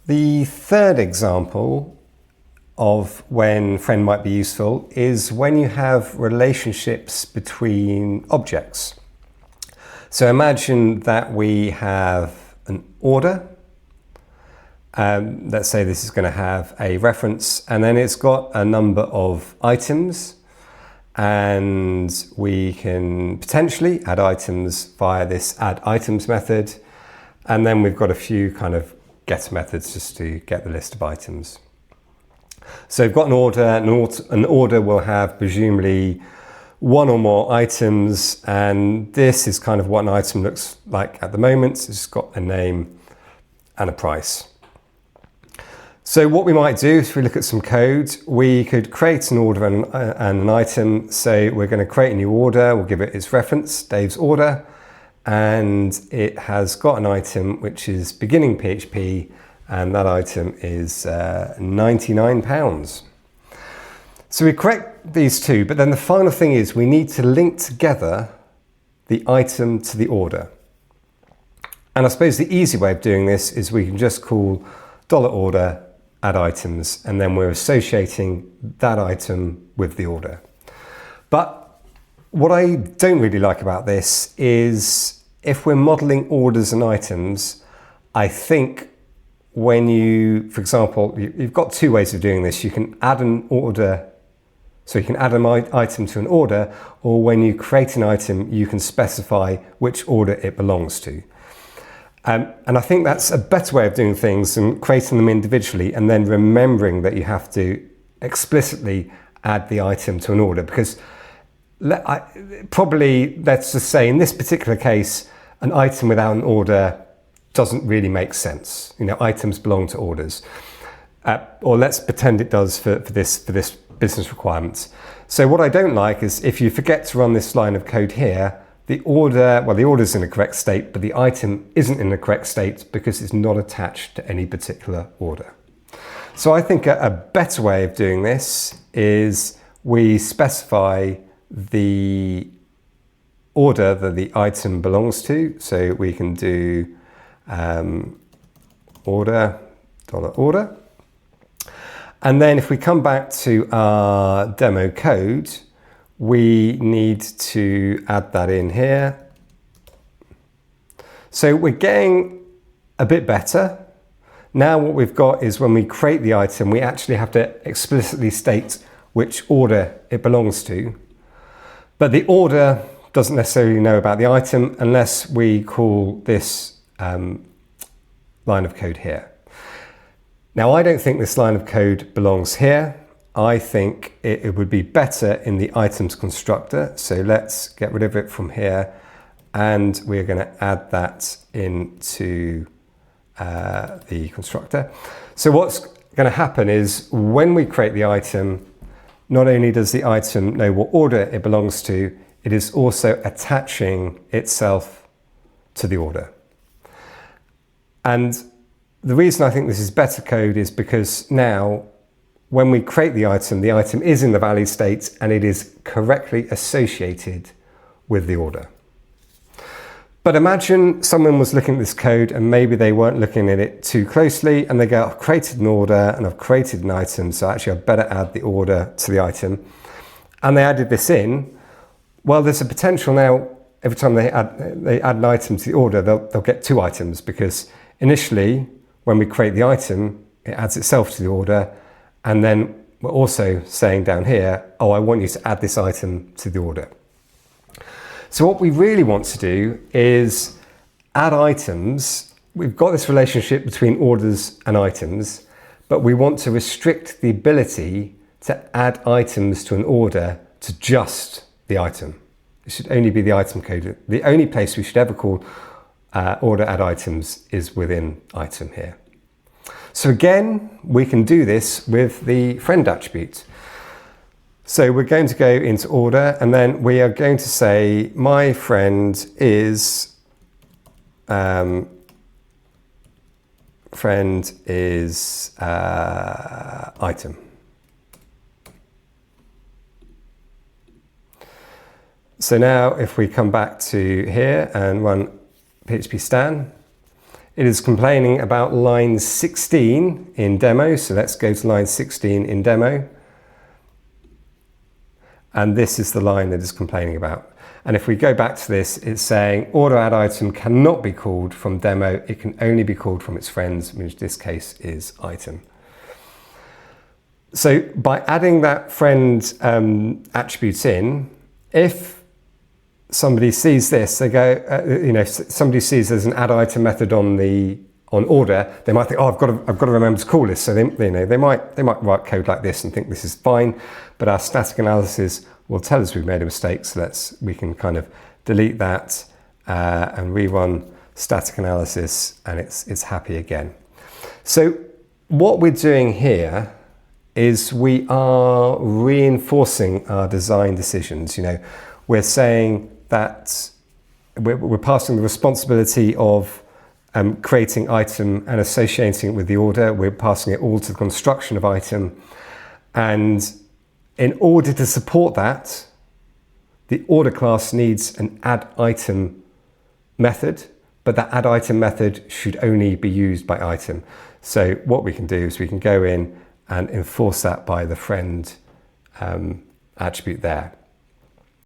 The third example of when friend might be useful is when you have relationships between objects. So imagine that we have an order. Let's say this is going to have a reference, and then it's got a number of items, and we can potentially add items via this add items method. And then we've got a few kind of get methods just to get the list of items. So we've got an order. An order will have presumably one or more items, and this is kind of what an item looks like at the moment. It's got a name and a price. So what we might do, if we look at some code, we could create an order and an item. So we're going to create a new order. We'll give it its reference, Dave's order, and it has got an item which is beginning PHP, and that item is £99. So we correct these two, but then the final thing is we need to link together the item to the order. And I suppose the easy way of doing this is we can just call $order add items, and then we're associating that item with the order. But what I don't really like about this is if we're modeling orders and items, I think when you, for example, you've got two ways of doing this. You can add an order, so you can add an item to an order, or when you create an item, you can specify which order it belongs to. And I think that's a better way of doing things than creating them individually and then remembering that you have to explicitly add the item to an order, because probably, let's just say in this particular case, an item without an order doesn't really make sense. You know, items belong to orders. Or let's pretend it does for this business requirements. So what I don't like is if you forget to run this line of code here, the order's in the correct state, but the item isn't in the correct state because it's not attached to any particular order. So I think a better way of doing this is we specify the order that the item belongs to. So we can do order. And then if we come back to our demo code, we need to add that in here. So we're getting a bit better. Now what we've got is when we create the item, we actually have to explicitly state which order it belongs to. But the order doesn't necessarily know about the item unless we call this line of code here. Now, I don't think this line of code belongs here. I think it would be better in the items constructor. So let's get rid of it from here, and we're going to add that into the constructor. So what's going to happen is when we create the item, not only does the item know what order it belongs to, it is also attaching itself to the order. And the reason I think this is better code is because now when we create the item is in the valid state and it is correctly associated with the order. But imagine someone was looking at this code and maybe they weren't looking at it too closely, and they go, I've created an order and I've created an item, so actually I'd better add the order to the item. And they added this in. Well, there's a potential now, every time they add an item to the order, they'll get two items, because initially when we create the item, it adds itself to the order. And then we're also saying down here, oh, I want you to add this item to the order. So what we really want to do is add items. We've got this relationship between orders and items, but we want to restrict the ability to add items to an order to just the item. It should only be the item code. The only place we should ever call order add items is within item here. So again, we can do this with the friend attribute. So we're going to go into order, and then we are going to say my friend is item. So now if we come back to here and run PHP stan, It is complaining about line 16 in demo. So let's go to line 16 in demo. And this is the line that is complaining about. And if we go back to this, it's saying order add item cannot be called from demo. It can only be called from its friends, which in this case is item. So by adding that friend attribute in, if somebody sees this, they go, somebody sees there's an add item method on order, they might think, oh, I've got to remember to call this. So they might write code like this and think this is fine, but our static analysis will tell us we've made a mistake. So we can kind of delete that and rerun static analysis, and it's happy again. So what we're doing here is we are reinforcing our design decisions. We're saying that we're passing the responsibility of creating item and associating it with the order. We're passing it all to the construction of item. And in order to support that, the order class needs an add item method, but that add item method should only be used by item. So what we can do is we can go in and enforce that by the friend attribute there.